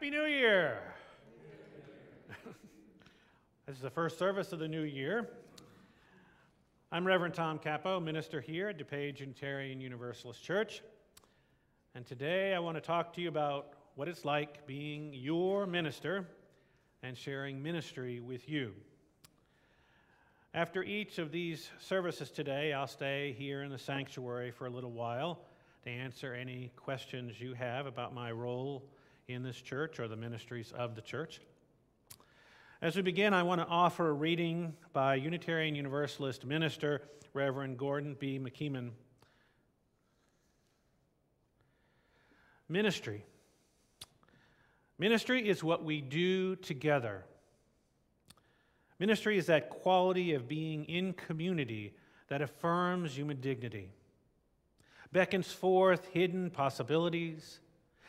Happy New Year! This is the first service of the new year. I'm Reverend Tom Capo, minister here at DuPage Unitarian Universalist Church. And today I want to talk to you about what it's like being your minister and sharing ministry with you. After each of these services today, I'll stay here in the sanctuary for a little while to answer any questions you have about my role in this church or the ministries of the church. As we begin, I want to offer a reading by Unitarian Universalist minister Reverend Gordon B. McKeeman. Ministry. Ministry is what we do together. Ministry is that quality of being in community that affirms human dignity, beckons forth hidden possibilities,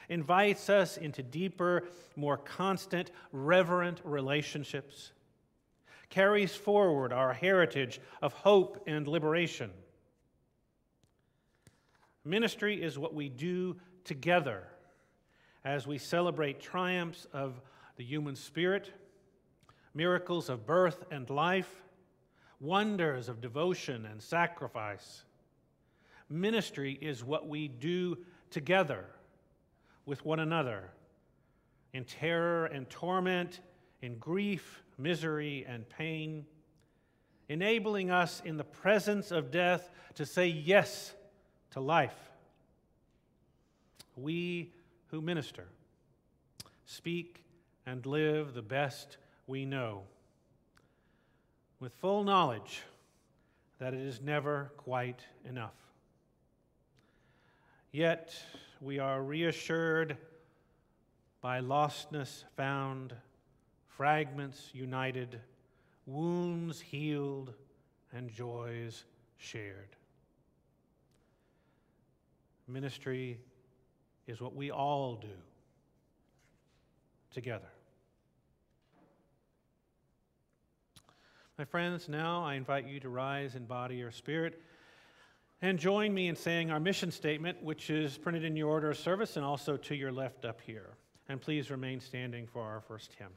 invites us into deeper, more constant, reverent relationships, carries forward our heritage of hope and liberation. Ministry is what we do together as we celebrate triumphs of the human spirit, miracles of birth and life, wonders of devotion and sacrifice. Ministry is what we do together with one another in terror and torment, in grief, misery, and pain, enabling us in the presence of death to say yes to life. We who minister speak and live the best we know, with full knowledge that it is never quite enough. Yet we are reassured by lostness found, fragments united, wounds healed, and joys shared. Ministry is what we all do together. My friends, now I invite you to rise in body or spirit and join me in saying our mission statement, which is printed in your order of service and also to your left up here. And please remain standing for our first hymn.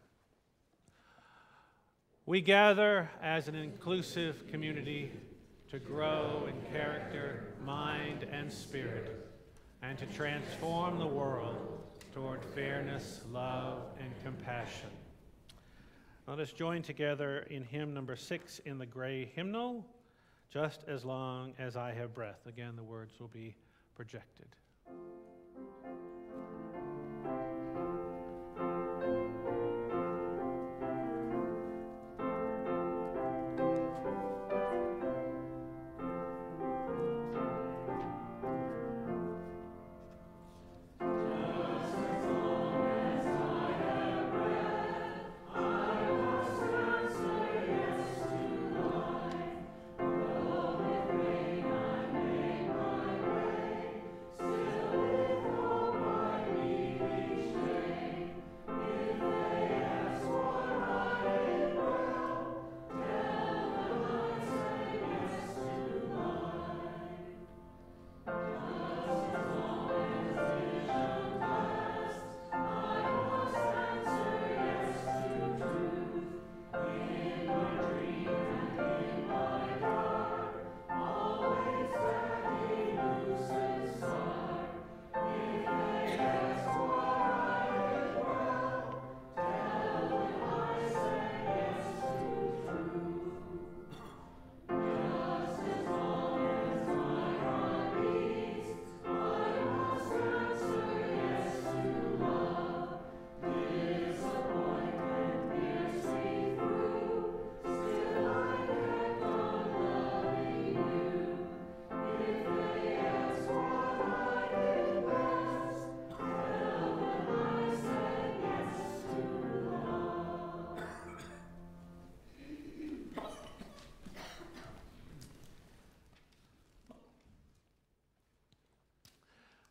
We gather as an inclusive community to grow in character, mind, and spirit, and to transform the world toward fairness, love, and compassion. Let us join together in hymn number 6 in the gray hymnal, Just as Long as I Have Breath. Again, the words will be projected.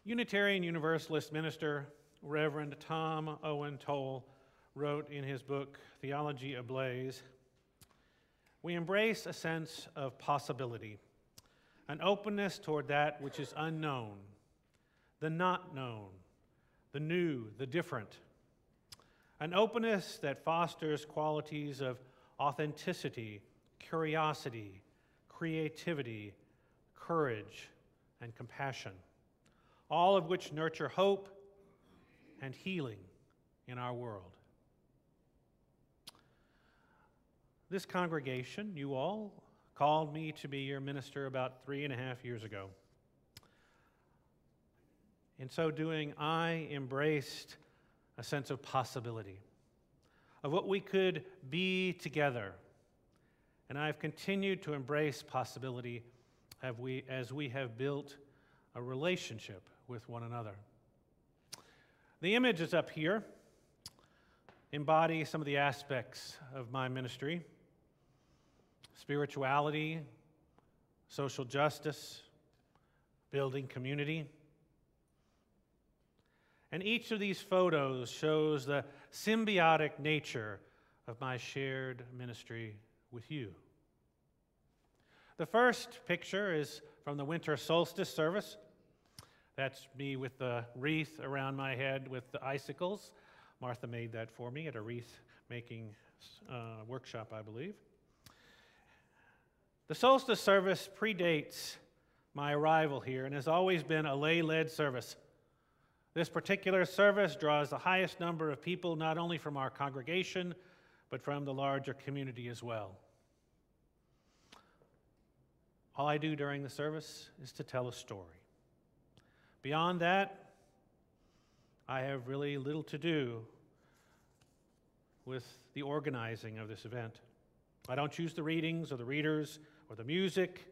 Unitarian Universalist minister Reverend Tom Owen Toll wrote in his book, Theology Ablaze, "We embrace a sense of possibility, an openness toward that which is unknown, the not known, the new, the different. an openness that fosters qualities of authenticity, curiosity, creativity, courage, and compassion, all of which nurture hope and healing in our world. This congregation, you all, called me to be your minister about 3.5 years ago. In so doing, I embraced a sense of possibility, of what we could be together. And I've continued to embrace possibility as we have built a relationship with one another. The images up here embody some of the aspects of my ministry: spirituality, social justice, building community. And each of these photos shows the symbiotic nature of my shared ministry with you. The first picture is from the winter solstice service. That's me with the wreath around my head with the icicles. Martha made that for me at a wreath-making workshop, I believe. The solstice service predates my arrival here and has always been a lay-led service. This particular service draws the highest number of people, not only from our congregation, but from the larger community as well. All I do during the service is to tell a story. Beyond that, I have really little to do with the organizing of this event. I don't choose the readings or the readers or the music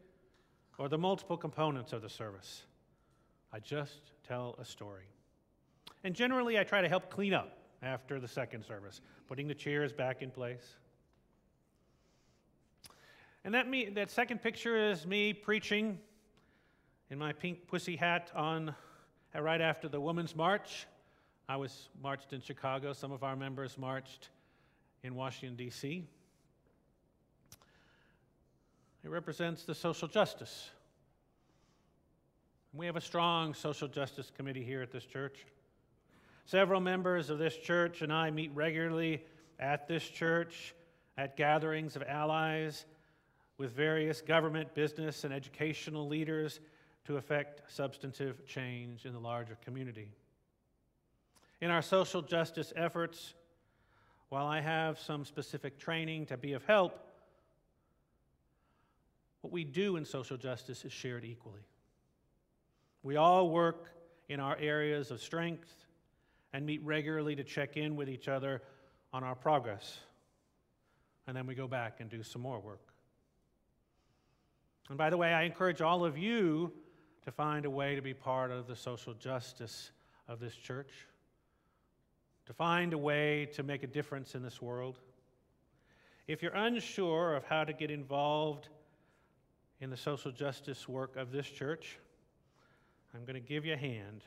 or the multiple components of the service. I just tell a story. And generally, I try to help clean up after the second service, putting the chairs back in place. And that second picture is me preaching in my pink pussy hat right after the Women's March. I was marched in Chicago. Some of our members marched in Washington, D.C. It represents the social justice. We have a strong social justice committee here at this church. Several members of this church and I meet regularly at this church, at gatherings of allies, with various government, business, and educational leaders to effect substantive change in the larger community. In our social justice efforts, while I have some specific training to be of help, what we do in social justice is shared equally. We all work in our areas of strength and meet regularly to check in with each other on our progress. And then we go back and do some more work. And by the way, I encourage all of you to find a way to be part of the social justice of this church, to find a way to make a difference in this world. If you're unsure of how to get involved in the social justice work of this church, I'm going to give you a hand.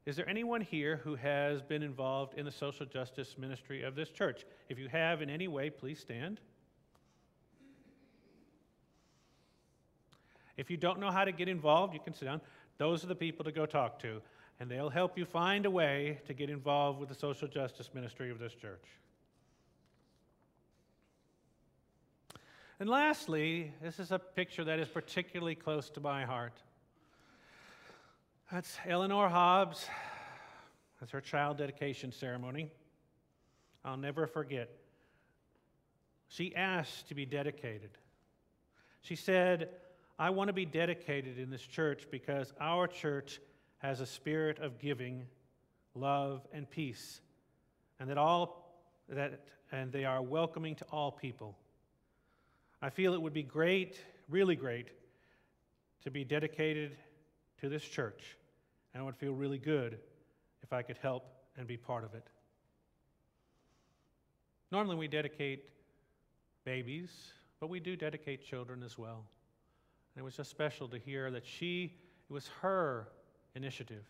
Is there anyone here who has been involved in the social justice ministry of this church? If you have in any way, please stand. If you don't know how to get involved, you can sit down. Those are the people to go talk to, and they'll help you find a way to get involved with the social justice ministry of this church. And lastly, this is a picture that is particularly close to my heart. That's Eleanor Hobbs. That's her child dedication ceremony. I'll never forget. She asked to be dedicated. She said, "I want to be dedicated in this church because our church has a spirit of giving, love, and peace, and and they are welcoming to all people. I feel it would be great, really great, to be dedicated to this church, and it would feel really good if I could help and be part of it." Normally we dedicate babies, but we do dedicate children as well. And it was just special to hear that it was her initiative,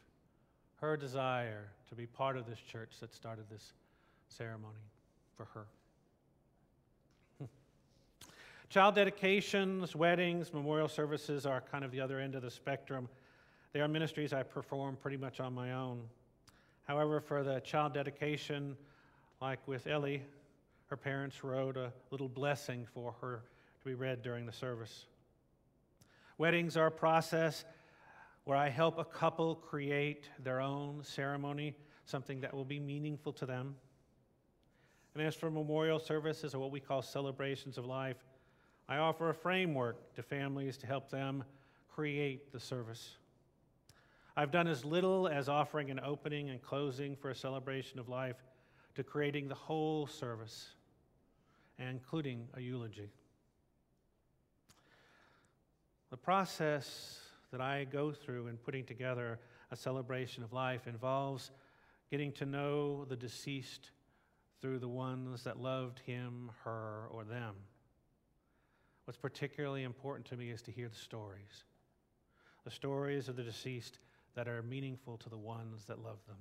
her desire to be part of this church that started this ceremony for her. Child dedications, weddings, memorial services are kind of the other end of the spectrum. They are ministries I perform pretty much on my own. However, for the child dedication, Like with Ellie, her parents wrote a little blessing for her to be read during the service. Weddings are a process where I help a couple create their own ceremony, something that will be meaningful to them. And as for memorial services, or what we call celebrations of life, I offer a framework to families to help them create the service. I've done as little as offering an opening and closing for a celebration of life to creating the whole service, including a eulogy. The process that I go through in putting together a celebration of life involves getting to know the deceased through the ones that loved him, her, or them. What's particularly important to me is to hear the stories of the deceased that are meaningful to the ones that love them.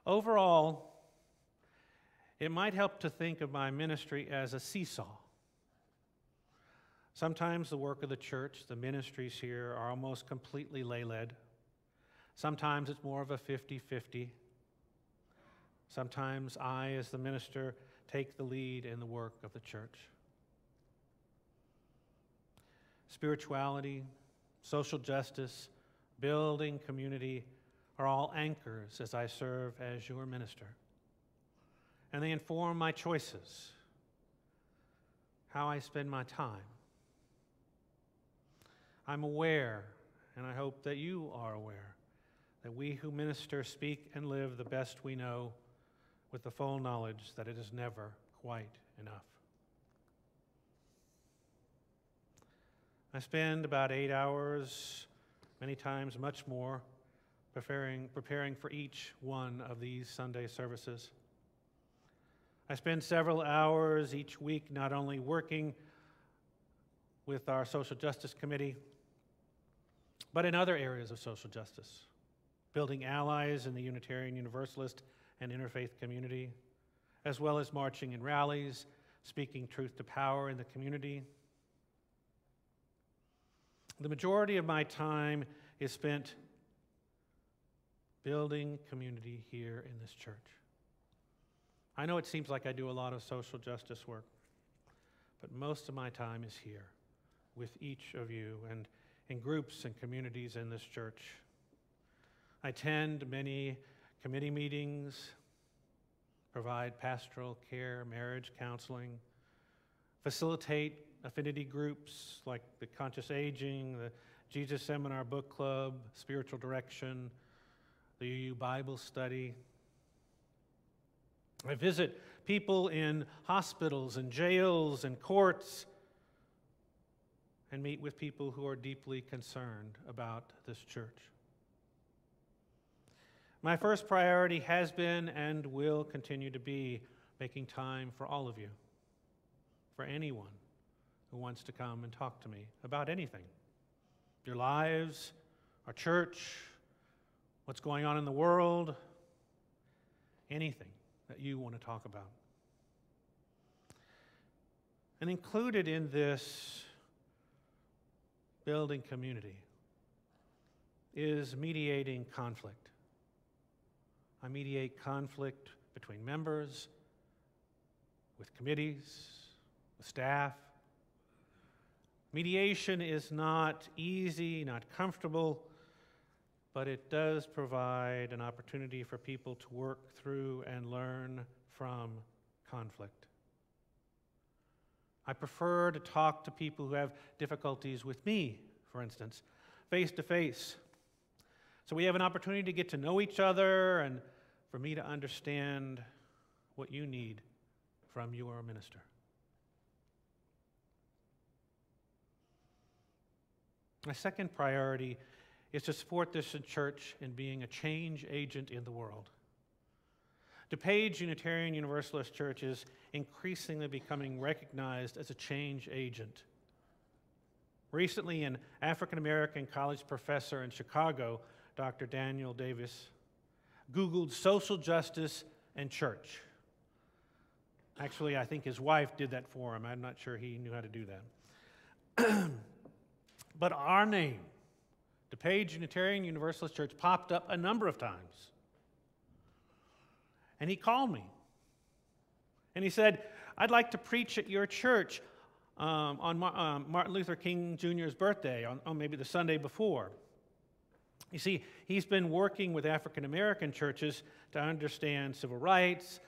Overall, it might help to think of my ministry as a seesaw. Sometimes the work of the church, the ministries here, are almost completely lay-led. Sometimes it's more of a 50-50. Sometimes I, as the minister, take the lead in the work of the church. Spirituality, social justice, building community are all anchors as I serve as your minister. And they inform my choices, how I spend my time. I'm aware, and I hope that you are aware, that we who minister speak and live the best we know with the full knowledge that it is never quite enough. I spend about 8 hours, many times much more, preparing for each one of these Sunday services. I spend several hours each week not only working with our Social Justice Committee, but in other areas of social justice, building allies in the Unitarian Universalist and interfaith community, as well as marching in rallies, speaking truth to power in the community. The majority of my time is spent building community here in this church. I know it seems like I do a lot of social justice work, but most of my time is here with each of you and in groups and communities in this church. I attend many committee meetings, provide pastoral care, marriage counseling, facilitate affinity groups like the Conscious Aging, the Jesus Seminar Book Club, Spiritual Direction, the UU Bible Study. I visit people in hospitals and jails and courts and meet with people who are deeply concerned about this church. My first priority has been and will continue to be making time for all of you, for anyone who wants to come and talk to me about anything. Your lives, our church, what's going on in the world, anything that you want to talk about. And included in this building community is mediating conflict. I mediate conflict between members, with committees, with staff. Mediation is not easy, not comfortable, but it does provide an opportunity for people to work through and learn from conflict. I prefer to talk to people who have difficulties with me, for instance, face to face. So we have an opportunity to get to know each other and for me to understand what you need from your minister. My second priority is to support this church in being a change agent in the world. DuPage Unitarian Universalist Church is increasingly becoming recognized as a change agent. Recently, an African-American college professor in Chicago, Dr. Daniel Davis, Googled social justice and church. Actually, I think his wife did that for him. I'm not sure he knew how to do that. But our name, DuPage Unitarian Universalist Church, popped up a number of times. And he called me. And he said, I'd like to preach at your church on Martin Luther King Jr.'s birthday, on maybe the Sunday before. You see, he's been working with African American churches to understand civil rights,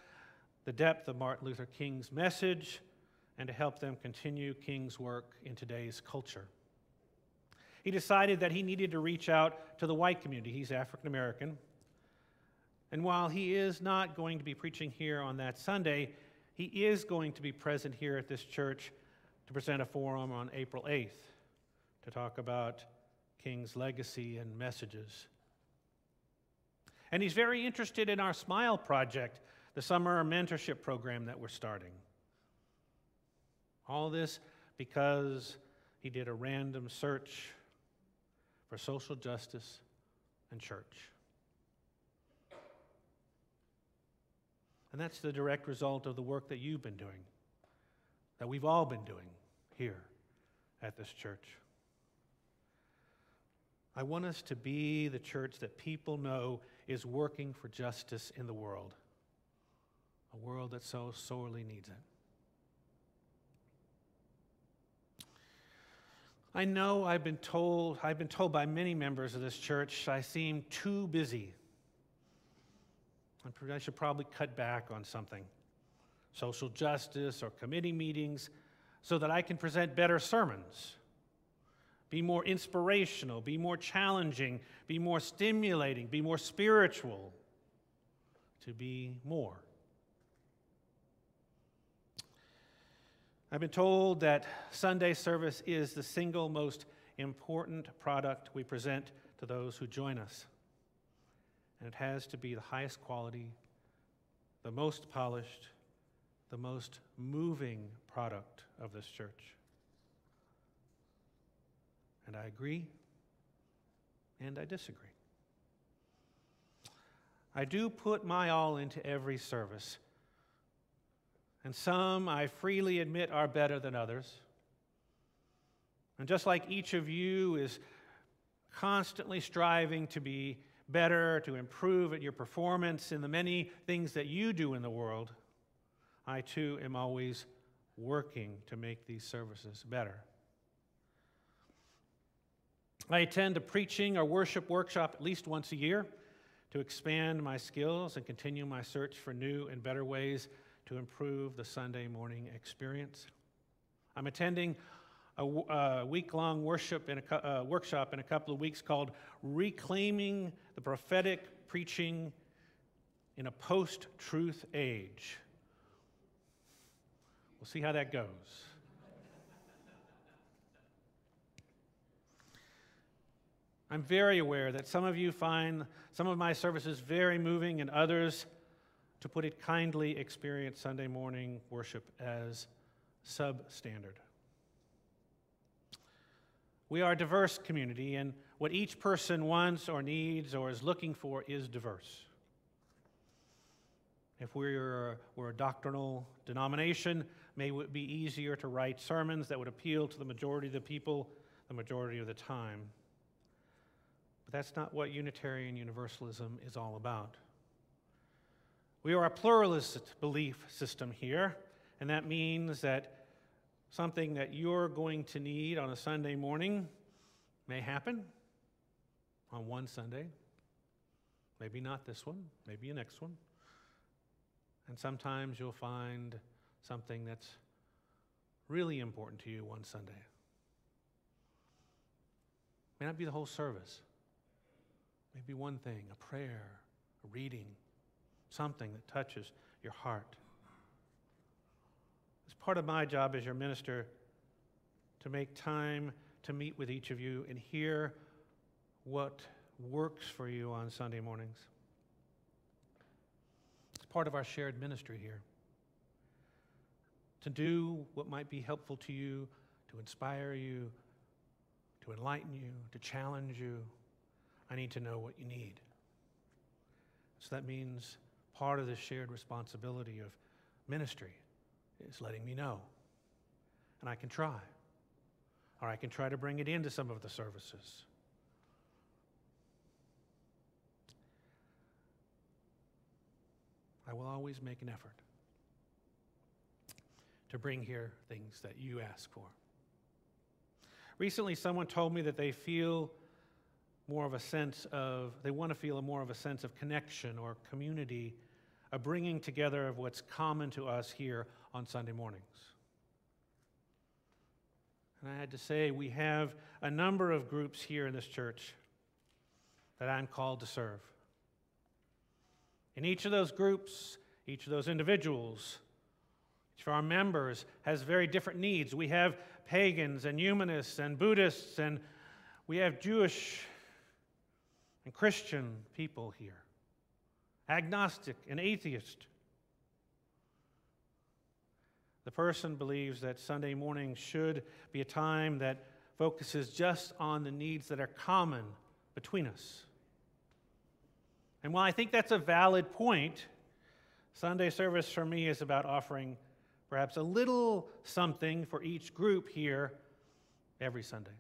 the depth of Martin Luther King's message, and to help them continue King's work in today's culture. He decided that he needed to reach out to the white community. He's African American. And while he is not going to be preaching here on that Sunday, he is going to be present here at this church to present a forum on April 8th to talk about King's legacy and messages. And he's very interested in our SMILE project, the summer mentorship program that we're starting. All this because he did a random search for social justice and church. And that's the direct result of the work that you've been doing, that we've all been doing here at this church. I want us to be the church that people know is working for justice in the world, a world that so sorely needs it. I know I've been told by many members of this church I seem too busy. I should probably cut back on something, social justice or committee meetings, so that I can present better sermons, be more inspirational, be more challenging, be more stimulating, be more spiritual, to be more. I've been told that Sunday service is the single most important product we present to those who join us. And it has to be the highest quality, the most polished, the most moving product of this church. And I agree, and I disagree. I do put my all into every service, and some, I freely admit, are better than others. And just like each of you is constantly striving to be better, to improve at your performance in the many things that you do in the world, I too am always working to make these services better. I attend a preaching or worship workshop at least once a year to expand my skills and continue my search for new and better ways to improve the Sunday morning experience. I'm attending a week-long worship workshop in a couple of weeks called Reclaiming the Prophetic Preaching in a Post-Truth Age. We'll see how that goes. I'm very aware that some of you find some of my services very moving, and others, to put it kindly, experience Sunday morning worship as substandard. We are a diverse community, and what each person wants or needs or is looking for is diverse. If we're a doctrinal denomination, may it be easier to write sermons that would appeal to the majority of the people the majority of the time. But that's not what Unitarian Universalism is all about. We are a pluralist belief system here, and that means that something that you're going to need on a Sunday morning may happen on one Sunday, maybe not this one, maybe the next one. And sometimes you'll find something that's really important to you one Sunday. May not be the whole service. Maybe one thing, a prayer, a reading, something that touches your heart. It's part of my job as your minister to make time to meet with each of you and hear what works for you on Sunday mornings. It's part of our shared ministry here. To do what might be helpful to you, to inspire you, to enlighten you, to challenge you. I need to know what you need. So that means part of the shared responsibility of ministry is letting me know. And I can try. Or I can try to bring it into some of the services. I will always make an effort to bring here things that you ask for. Recently, someone told me that they feel more of a sense of, they want to feel more of a sense of connection or community, a bringing together of what's common to us here on Sunday mornings. And I had to say, we have a number of groups here in this church that I'm called to serve. In each of those groups, each of those individuals, each of our members has very different needs. We have pagans and humanists and Buddhists, and we have Jewish and Christian people here, agnostic and atheist. The person believes that Sunday morning should be a time that focuses just on the needs that are common between us. And while I think that's a valid point, Sunday service for me is about offering perhaps a little something for each group here every Sunday.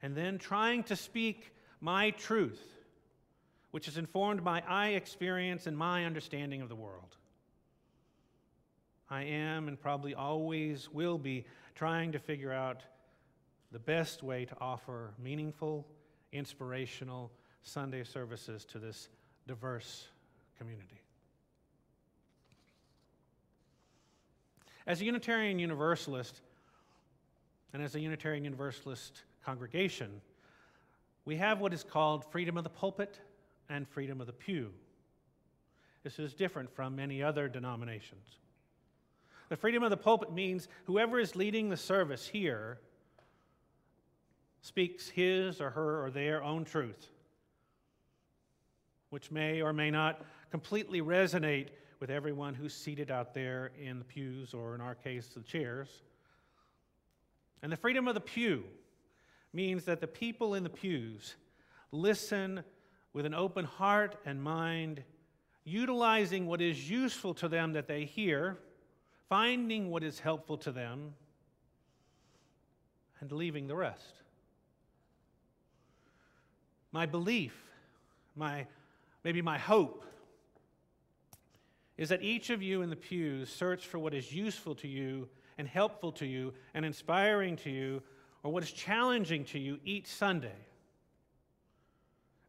And then trying to speak my truth, which is informed by my experience and my understanding of the world. I am and probably always will be trying to figure out the best way to offer meaningful, inspirational Sunday services to this diverse community. As a Unitarian Universalist, and as a Unitarian Universalist congregation, we have what is called freedom of the pulpit and freedom of the pew. This is different from many other denominations. The freedom of the pulpit means whoever is leading the service here speaks his or her or their own truth, which may or may not completely resonate with everyone who's seated out there in the pews, or in our case, the chairs. And the freedom of the pew means that the people in the pews listen with an open heart and mind, utilizing what is useful to them that they hear, finding what is helpful to them, and leaving the rest. My belief, maybe my hope, is that each of you in the pews search for what is useful to you and helpful to you and inspiring to you, or what is challenging to you each Sunday.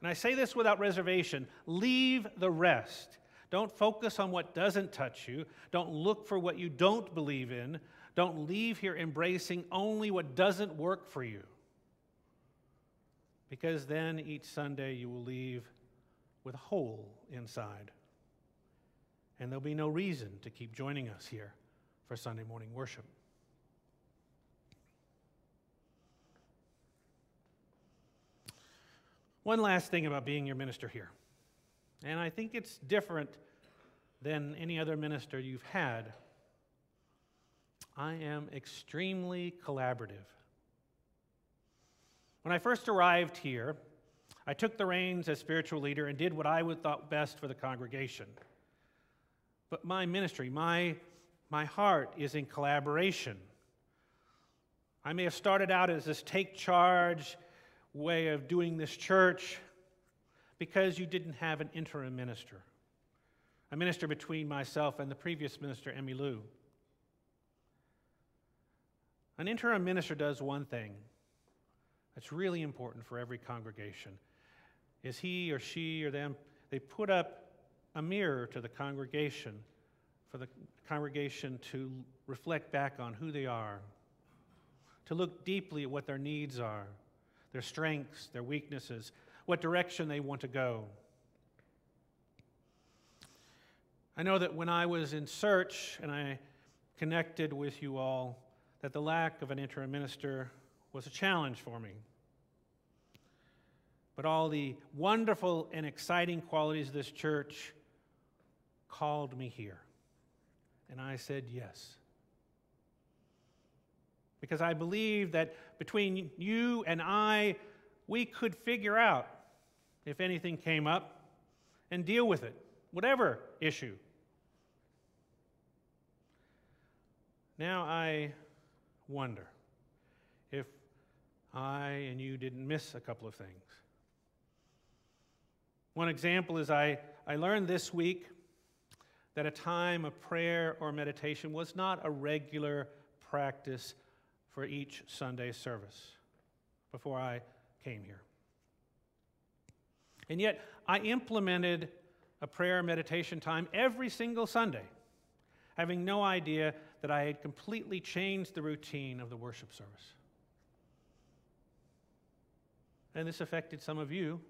And I say this without reservation. Leave the rest. Don't focus on what doesn't touch you. Don't look for what you don't believe in. Don't leave here embracing only what doesn't work for you. Because then each Sunday you will leave with a hole inside. And there'll be no reason to keep joining us here for Sunday morning worship. One last thing about being your minister here. And I think it's different than any other minister you've had. I am extremely collaborative. When I first arrived here, I took the reins as spiritual leader and did what I would thought best for the congregation. But my ministry, my heart is in collaboration. I may have started out as this take charge way of doing this church because you didn't have an interim minister, a minister between myself and the previous minister, Emmy Lou. An interim minister does one thing that's really important for every congregation, is he or she or them, they put up a mirror to the congregation for the congregation to reflect back on who they are, to look deeply at what their needs are, their strengths, their weaknesses, what direction they want to go. I know that when I was in search and I connected with you all, that the lack of an interim minister was a challenge for me. But all the wonderful and exciting qualities of this church called me here. And I said yes. Because I believe that between you and I, we could figure out if anything came up and deal with it, whatever issue. Now I wonder if I and you didn't miss a couple of things. One example is I learned this week that a time of prayer or meditation was not a regular practice for each Sunday service before I came here. And yet, I implemented a prayer and meditation time every single Sunday, having no idea that I had completely changed the routine of the worship service. And this affected some of you,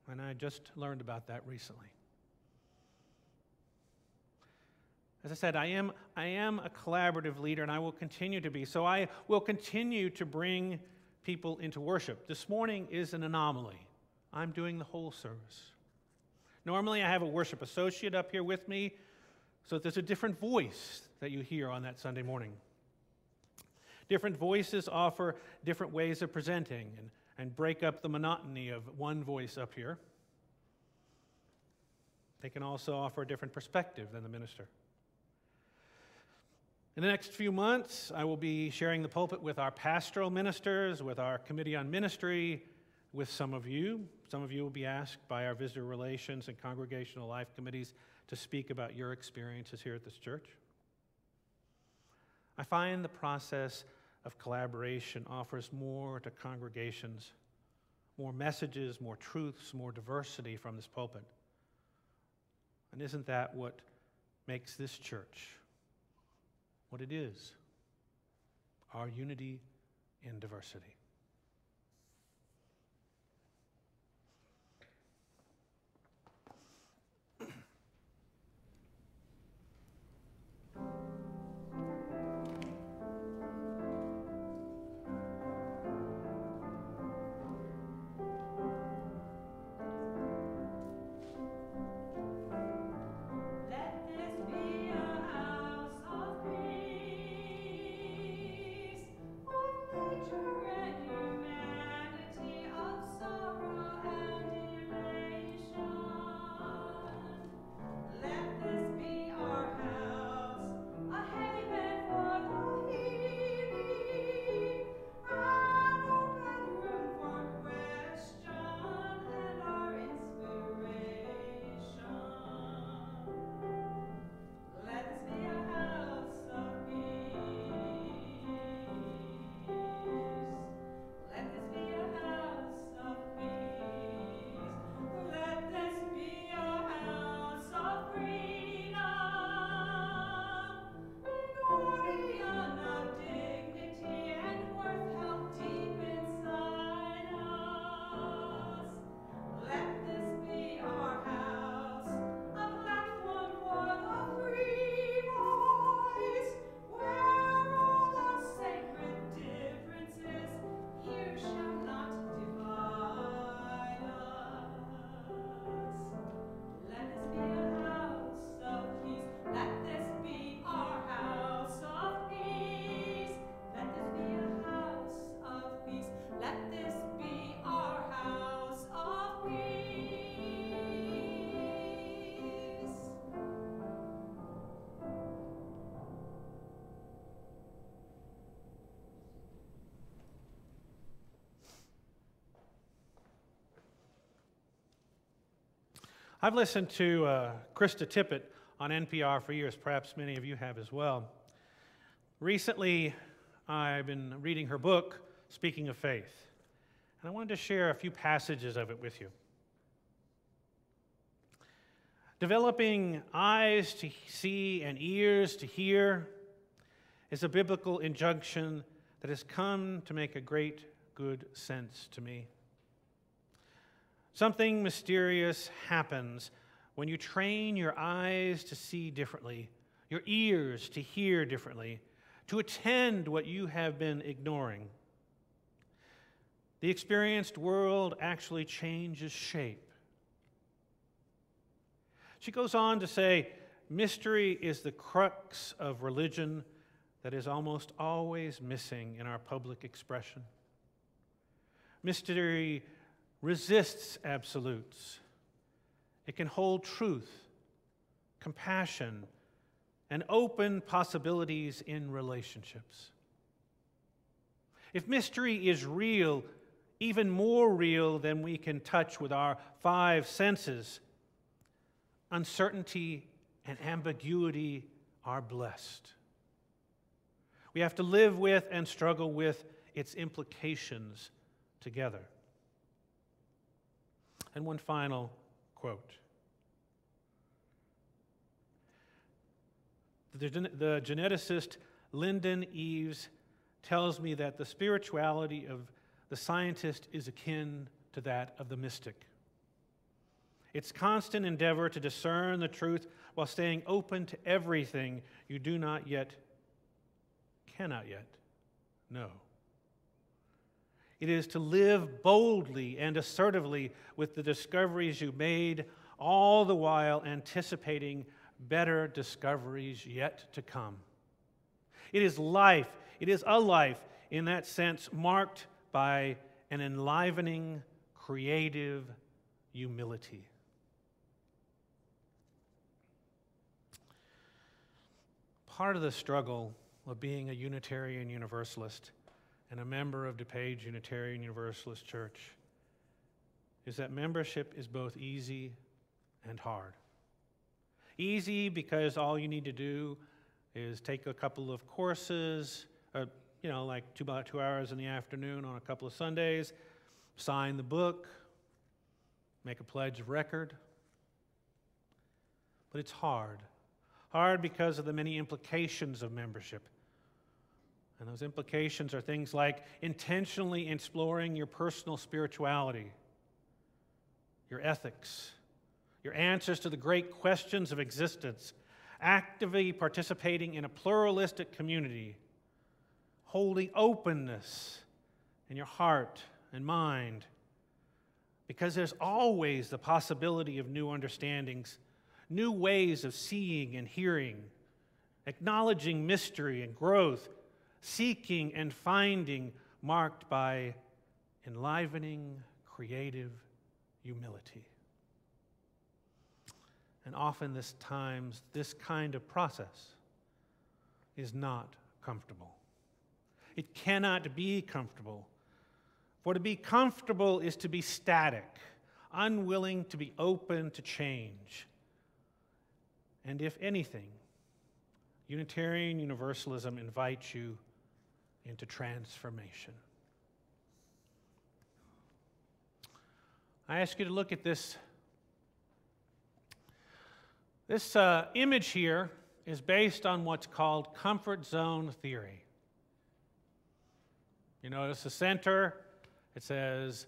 and I just learned about that recently. As I said, I am a collaborative leader, and I will continue to be. So I will continue to bring people into worship. This morning is an anomaly. I'm doing the whole service. Normally, I have a worship associate up here with me, so that there's a different voice that you hear on that Sunday morning. Different voices offer different ways of presenting and break up the monotony of one voice up here. They can also offer a different perspective than the minister. In the next few months, I will be sharing the pulpit with our pastoral ministers, with our committee on ministry, with some of you. Some of you will be asked by our visitor relations and congregational life committees to speak about your experiences here at this church. I find the process of collaboration offers more to congregations, more messages, more truths, more diversity from this pulpit. And isn't that what makes this church what it is? Our unity in diversity. I've listened to Krista Tippett on NPR for years. Perhaps many of you have as well. Recently, I've been reading her book, Speaking of Faith, and I wanted to share a few passages of it with you. Developing eyes to see and ears to hear is a biblical injunction that has come to make a great good sense to me. Something mysterious happens when you train your eyes to see differently, your ears to hear differently, to attend what you have been ignoring. The experienced world actually changes shape. She goes on to say, mystery is the crux of religion that is almost always missing in our public expression. Mystery resists absolutes. It can hold truth, compassion, and open possibilities in relationships. If mystery is real, even more real than we can touch with our five senses. Uncertainty and ambiguity are blessed. We have to live with and struggle with its implications together. And one final quote. The geneticist Lyndon Eves tells me that the spirituality of the scientist is akin to that of the mystic. Its constant endeavor to discern the truth while staying open to everything you do not yet, cannot yet know. It is to live boldly and assertively with the discoveries you made, all the while anticipating better discoveries yet to come. It is life. It is a life, in that sense, marked by an enlivening, creative humility. Part of the struggle of being a Unitarian Universalist and a member of DuPage Unitarian Universalist Church is that membership is both easy and hard. Easy because all you need to do is take a couple of courses, like about 2 hours in the afternoon on a couple of Sundays, sign the book, make a pledge of record. But it's hard. Hard because of the many implications of membership. And those implications are things like intentionally exploring your personal spirituality, your ethics, your answers to the great questions of existence, actively participating in a pluralistic community, holding openness in your heart and mind, because there's always the possibility of new understandings, new ways of seeing and hearing, acknowledging mystery and growth, seeking and finding, marked by enlivening, creative humility. And often this kind of process is not comfortable. It cannot be comfortable. For to be comfortable is to be static, unwilling to be open to change. And if anything, Unitarian Universalism invites you into transformation. I ask you to look at this. This image here is based on what's called comfort zone theory. You notice the center, it says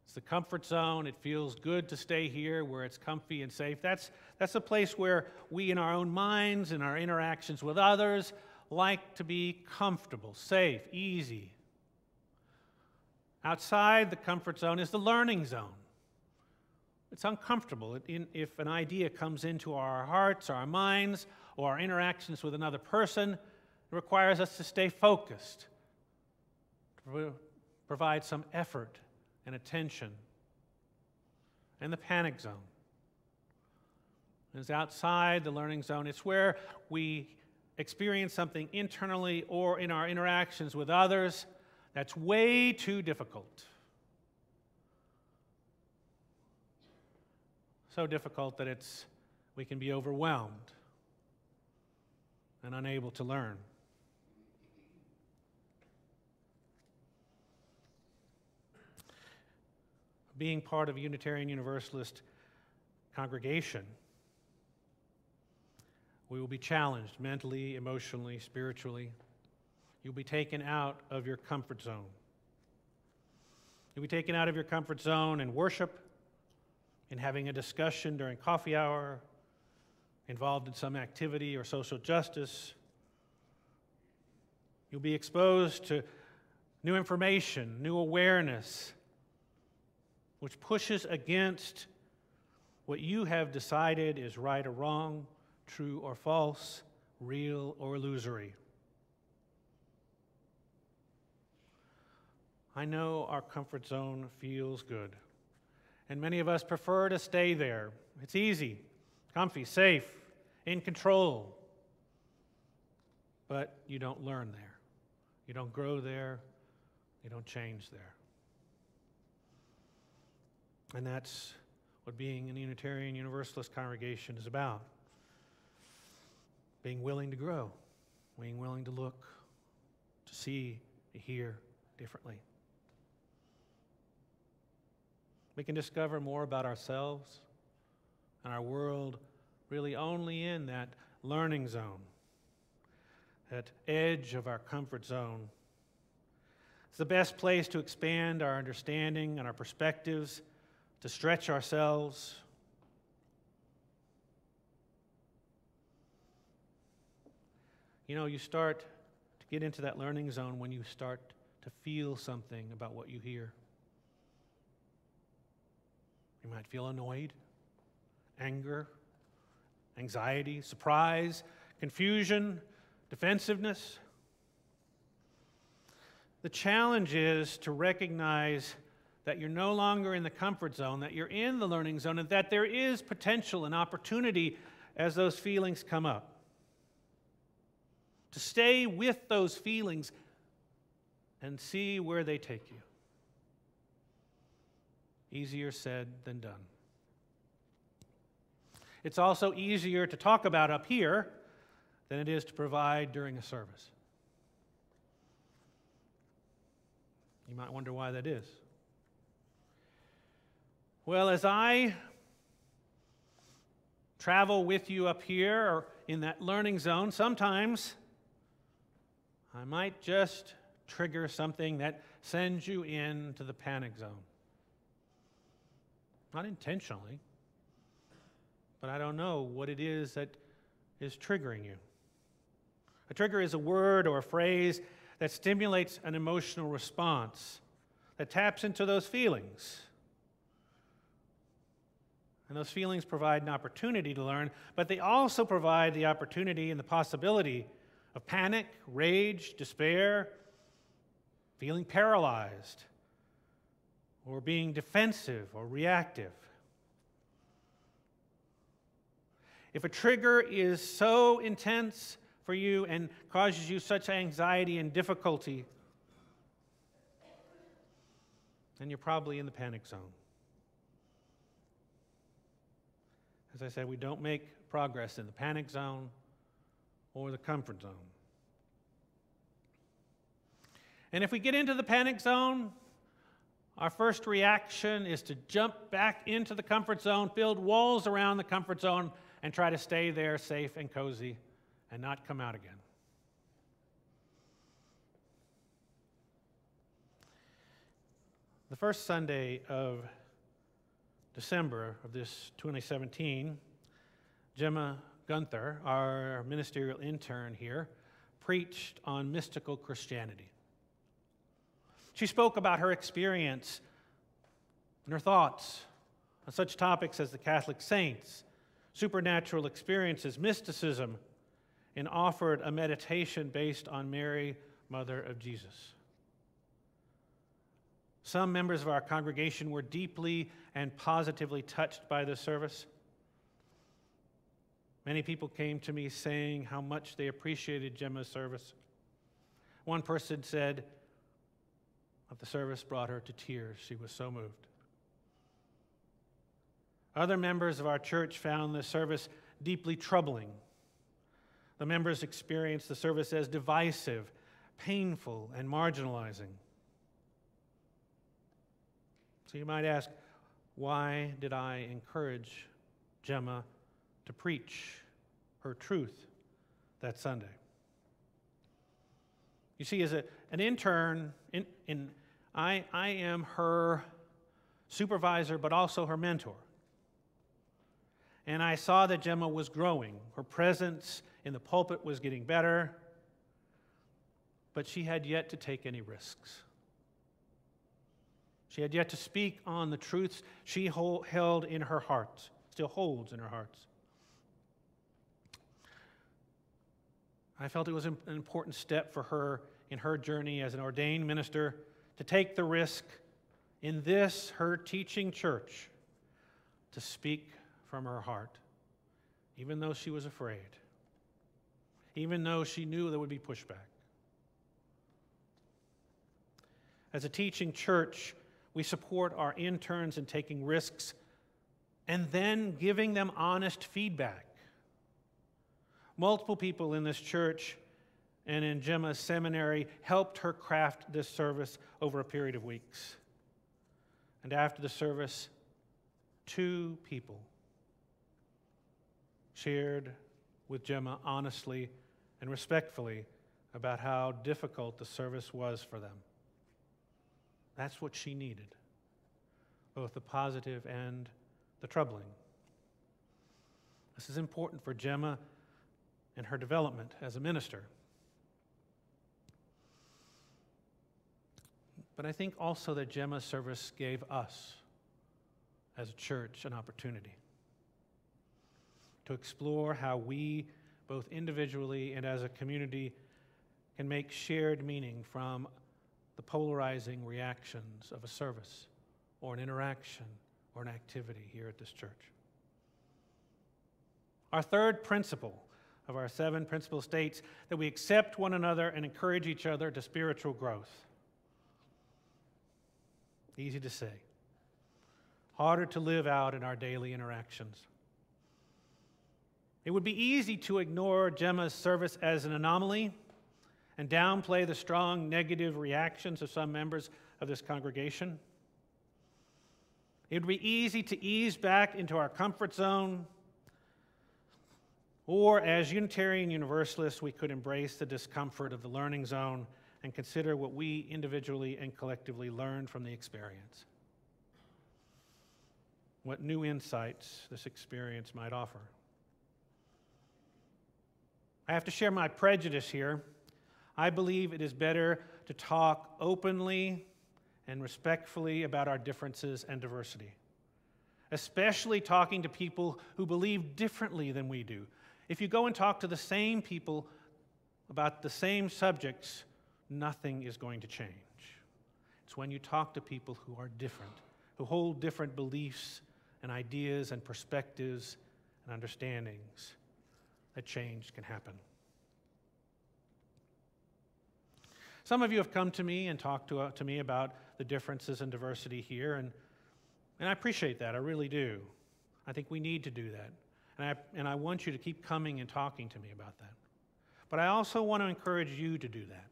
it's the comfort zone. It feels good to stay here where it's comfy and safe. That's a place where we, in our own minds, in our interactions with others, like to be comfortable, safe, easy. Outside the comfort zone is the learning zone. It's uncomfortable. If an idea comes into our hearts, our minds, or our interactions with another person, it requires us to stay focused, to provide some effort and attention. And the panic zone is outside the learning zone. It's where we experience something internally or in our interactions with others that's way too difficult. So difficult that we can be overwhelmed and unable to learn. Being part of a Unitarian Universalist congregation, we will be challenged mentally, emotionally, spiritually. You'll be taken out of your comfort zone. You'll be taken out of your comfort zone in worship, in having a discussion during coffee hour, involved in some activity or social justice. You'll be exposed to new information, new awareness, which pushes against what you have decided is right or wrong, true or false, real or illusory. I know our comfort zone feels good, and many of us prefer to stay there. It's easy, comfy, safe, in control. But you don't learn there. You don't grow there. You don't change there. And that's what being in a Unitarian Universalist congregation is about. Being willing to grow, being willing to look, to see, to hear differently. We can discover more about ourselves and our world really only in that learning zone, that edge of our comfort zone. It's the best place to expand our understanding and our perspectives, to stretch ourselves. You know, you start to get into that learning zone when you start to feel something about what you hear. You might feel annoyed, anger, anxiety, surprise, confusion, defensiveness. The challenge is to recognize that you're no longer in the comfort zone, that you're in the learning zone, and that there is potential and opportunity as those feelings come up. To stay with those feelings and see where they take you. Easier said than done. It's also easier to talk about up here than it is to provide during a service. You might wonder why that is. Well, as I travel with you up here or in that learning zone, sometimes I might just trigger something that sends you into the panic zone. Not intentionally, but I don't know what it is that is triggering you. A trigger is a word or a phrase that stimulates an emotional response, that taps into those feelings. And those feelings provide an opportunity to learn, but they also provide the opportunity and the possibility of panic, rage, despair, feeling paralyzed, or being defensive or reactive. If a trigger is so intense for you and causes you such anxiety and difficulty, then you're probably in the panic zone. As I said, we don't make progress in the panic zone or the comfort zone. And if we get into the panic zone, our first reaction is to jump back into the comfort zone, build walls around the comfort zone, and try to stay there safe and cozy and not come out again. The first Sunday of December of this 2017, Gemma Gunther, our ministerial intern here, preached on mystical Christianity. She spoke about her experience and her thoughts on such topics as the Catholic saints, supernatural experiences, mysticism, and offered a meditation based on Mary, Mother of Jesus. Some members of our congregation were deeply and positively touched by this service. Many people came to me saying how much they appreciated Gemma's service. One person said that the service brought her to tears. She was so moved. Other members of our church found this service deeply troubling. The members experienced the service as divisive, painful, and marginalizing. So you might ask, why did I encourage Gemma to preach her truth that Sunday? You see, as an intern, I am her supervisor, but also her mentor. And I saw that Gemma was growing. Her presence in the pulpit was getting better, but she had yet to take any risks. She had yet to speak on the truths she held in her heart, still holds in her heart. I felt it was an important step for her in her journey as an ordained minister to take the risk in this, her teaching church, to speak from her heart, even though she was afraid, even though she knew there would be pushback. As a teaching church, We support our interns in taking risks and then giving them honest feedback. Multiple people in this church and in Gemma's seminary helped her craft this service over a period of weeks. And after the service, 2 people shared with Gemma honestly and respectfully about how difficult the service was for them. That's what she needed, both the positive and the troubling. This is important for Gemma and her development as a minister. But I think also that Gemma's service gave us, as a church, an opportunity to explore how we, both individually and as a community, can make shared meaning from the polarizing reactions of a service or an interaction or an activity here at this church. Our third principle of our 7 principles states that we accept one another and encourage each other to spiritual growth. Easy to say. Harder to live out in our daily interactions. It would be easy to ignore Gemma's service as an anomaly and downplay the strong negative reactions of some members of this congregation. It would be easy to ease back into our comfort zone, or as Unitarian Universalists, we could embrace the discomfort of the learning zone and consider what we individually and collectively learned from the experience. What new insights this experience might offer. I have to share my prejudice here. I believe it is better to talk openly and respectfully about our differences and diversity, especially talking to people who believe differently than we do. If you go and talk to the same people about the same subjects, nothing is going to change. It's when you talk to people who are different, who hold different beliefs and ideas and perspectives and understandings, that change can happen. Some of you have come to me and talked to me about the differences and diversity here, and I appreciate that. I really do. I think we need to do that. And I want you to keep coming and talking to me about that. But I also want to encourage you to do that.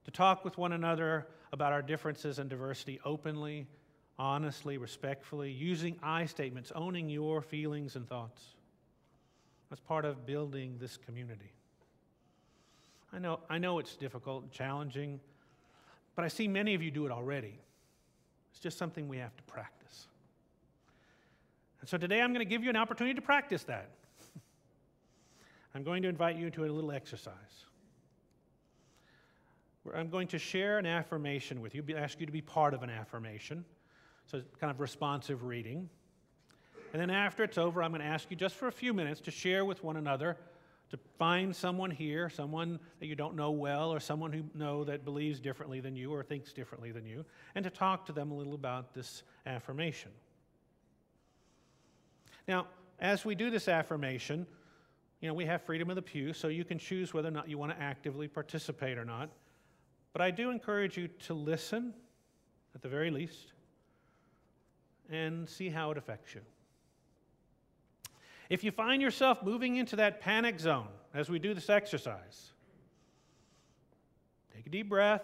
To talk with one another about our differences and diversity openly, honestly, respectfully, using I statements, owning your feelings and thoughts. That's part of building this community. I know it's difficult and challenging, but I see many of you do it already. It's just something we have to practice. And so today I'm going to give you an opportunity to practice that. I'm going to invite you to a little exercise. I'm going to share an affirmation with you, ask you to be part of an affirmation. So it's kind of responsive reading. And then after it's over, I'm going to ask you just for a few minutes to share with one another, to find someone here, someone that you don't know well, or someone who know that believes differently than you or thinks differently than you, and to talk to them a little about this affirmation. Now, as we do this affirmation, we have freedom of the pew, so you can choose whether or not you want to actively participate or not. But I do encourage you to listen, at the very least, and see how it affects you. If you find yourself moving into that panic zone as we do this exercise, take a deep breath,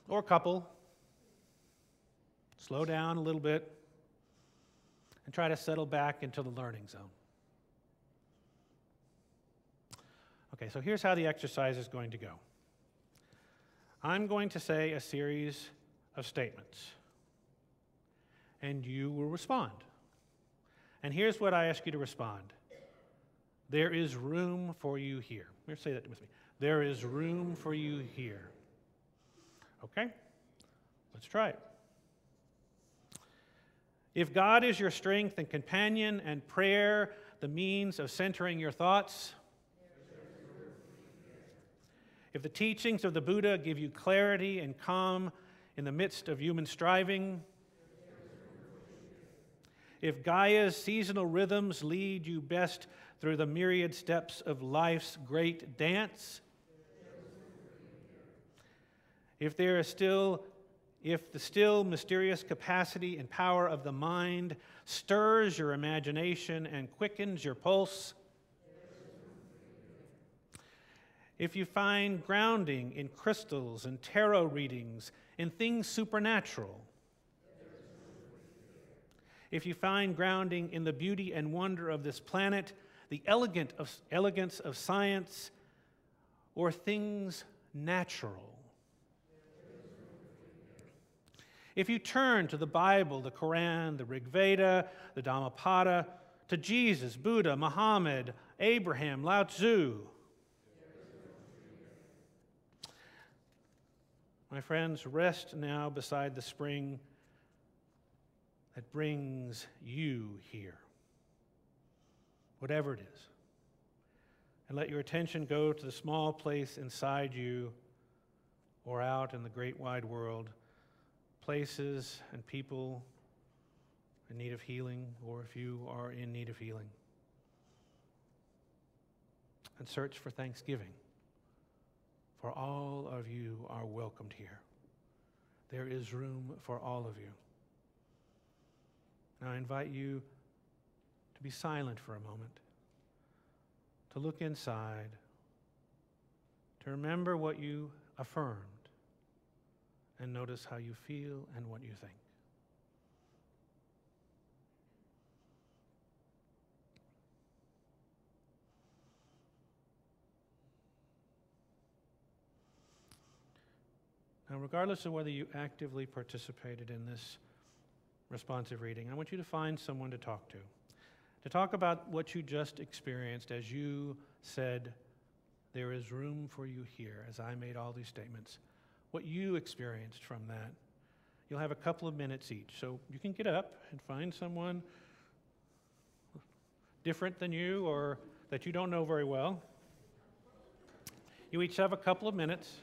or a couple, slow down a little bit, and try to settle back into the learning zone. Okay, so here's how the exercise is going to go. I'm going to say a series of statements, and you will respond. And here's what I ask you to respond. There is room for you here. Say that with me. There is room for you here. Okay? Let's try it. If God is your strength and companion and prayer the means of centering your thoughts, if the teachings of the Buddha give you clarity and calm in the midst of human striving, if Gaia's seasonal rhythms lead you best through the myriad steps of life's great dance, If the still mysterious capacity and power of the mind stirs your imagination and quickens your pulse, if you find grounding in crystals and tarot readings, in things supernatural, if you find grounding in the beauty and wonder of this planet, the elegance of science, or things natural, if you turn to the Bible, the Quran, the Rig Veda, the Dhammapada, to Jesus, Buddha, Muhammad, Abraham, Lao Tzu, my friends, rest now beside the spring that brings you here, whatever it is. And let your attention go to the small place inside you or out in the great wide world, places and people in need of healing, or if you are in need of healing. And search for thanksgiving, for all of you are welcomed here. There is room for all of you. Now I invite you to be silent for a moment, to look inside, to remember what you affirmed, and notice how you feel and what you think. Now, regardless of whether you actively participated in this responsive reading, I want you to find someone to talk about what you just experienced as you said, there is room for you here, as I made all these statements. What you experienced from that. You'll have a couple of minutes each, so you can get up and find someone different than you or that you don't know very well. You each have a couple of minutes.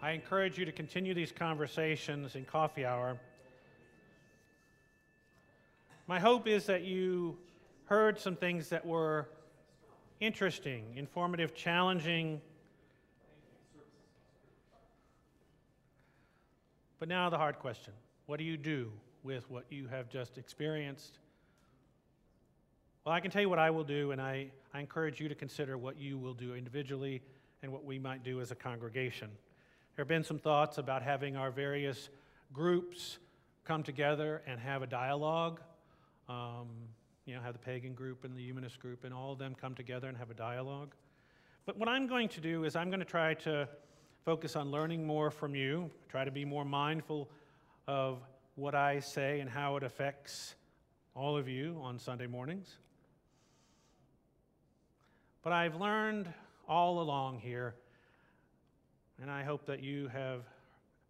I encourage you to continue these conversations in coffee hour. My hope is that you heard some things that were interesting, informative, challenging. But now the hard question. What do you do with what you have just experienced? Well, I can tell you what I will do, and I encourage you to consider what you will do individually and what we might do as a congregation. There have been some thoughts about having our various groups come together and have a dialogue. Have the pagan group and the humanist group and all of them come together and have a dialogue. But what I'm going to do is I'm going to try to focus on learning more from you, try to be more mindful of what I say and how it affects all of you on Sunday mornings. But I've learned all along here, and I hope that you have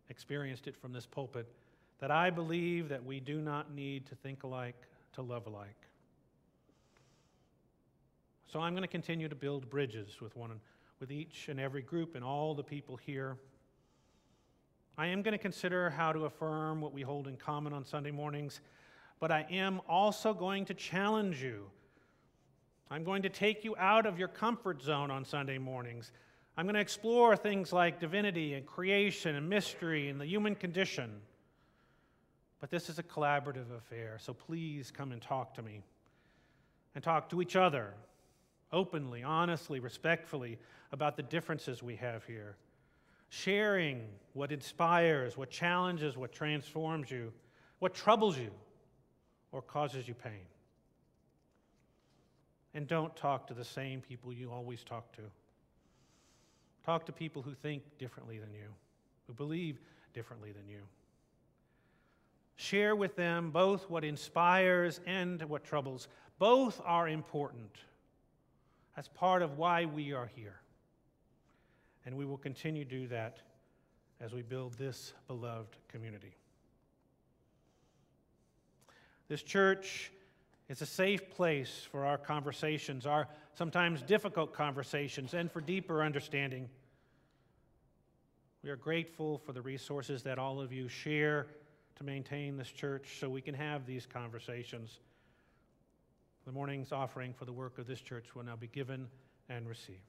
experienced it from this pulpit, that I believe that we do not need to think alike to love alike. So I'm going to continue to build bridges with each and every group and all the people here. I am going to consider how to affirm what we hold in common on Sunday mornings, but I am also going to challenge you. I'm going to take you out of your comfort zone on Sunday mornings. I'm going to explore things like divinity and creation and mystery and the human condition. But this is a collaborative affair, so please come and talk to me and talk to each other openly, honestly, respectfully about the differences we have here. Sharing what inspires, what challenges, what transforms you, what troubles you or causes you pain. And don't talk to the same people you always talk to. Talk to people who think differently than you, who believe differently than you. Share with them both what inspires and what troubles. Both are important. That's part of why we are here. And we will continue to do that as we build this beloved community. This church is a safe place for our conversations, our sometimes difficult conversations, and for deeper understanding. We are grateful for the resources that all of you share to maintain this church so we can have these conversations. The morning's offering for the work of this church will now be given and received.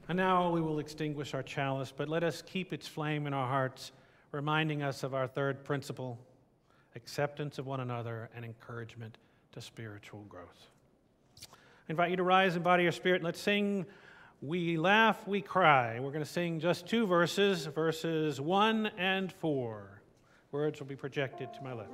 And now we will extinguish our chalice, but let us keep its flame in our hearts, reminding us of our third principle, acceptance of one another and encouragement to spiritual growth. I invite you to rise in body or spirit. Let's sing We Laugh, We Cry. We're going to sing just two verses, verses 1 and 4. Words will be projected to my left.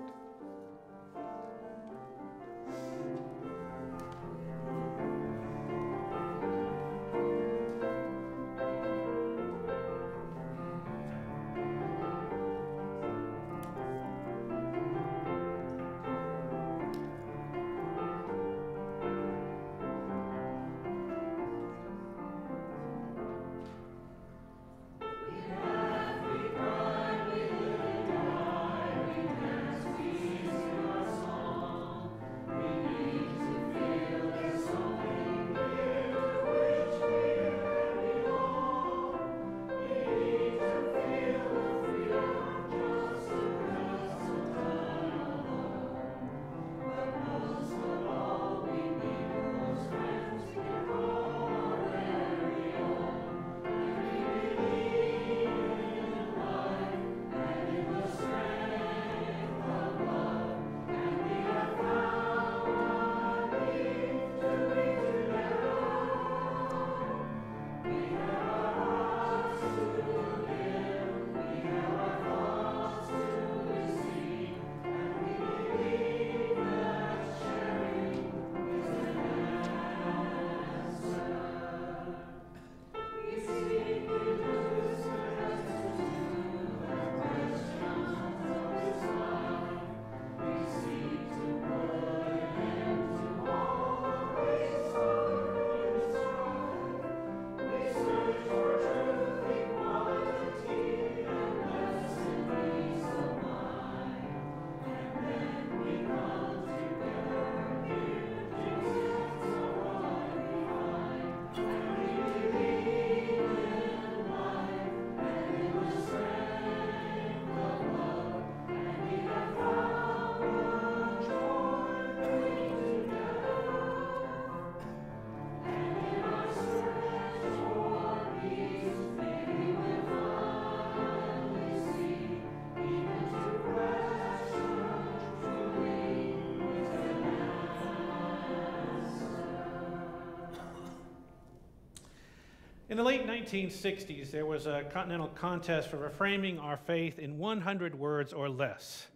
In the late 1960s, there was a continental contest for reframing our faith in 100 words or less.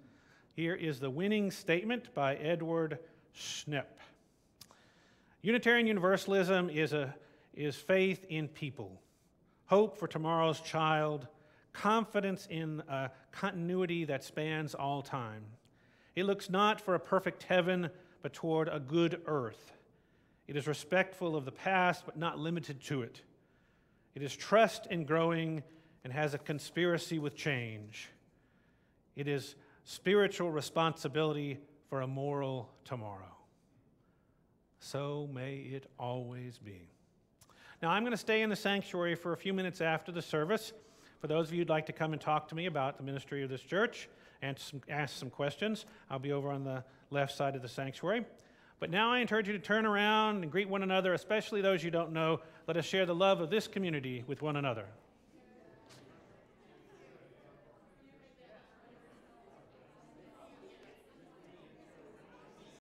Here is the winning statement by Edward Schnepp. Unitarian Universalism is faith in people, hope for tomorrow's child, confidence in a continuity that spans all time. It looks not for a perfect heaven, but toward a good earth. It is respectful of the past, but not limited to it. It is trust in growing and has a conspiracy with change. It is spiritual responsibility for a moral tomorrow. So may it always be. Now, I'm going to stay in the sanctuary for a few minutes after the service. For those of you who'd like to come and talk to me about the ministry of this church and ask some questions, I'll be over on the left side of the sanctuary. But now I encourage you to turn around and greet one another, especially those you don't know. Let us share the love of this community with one another.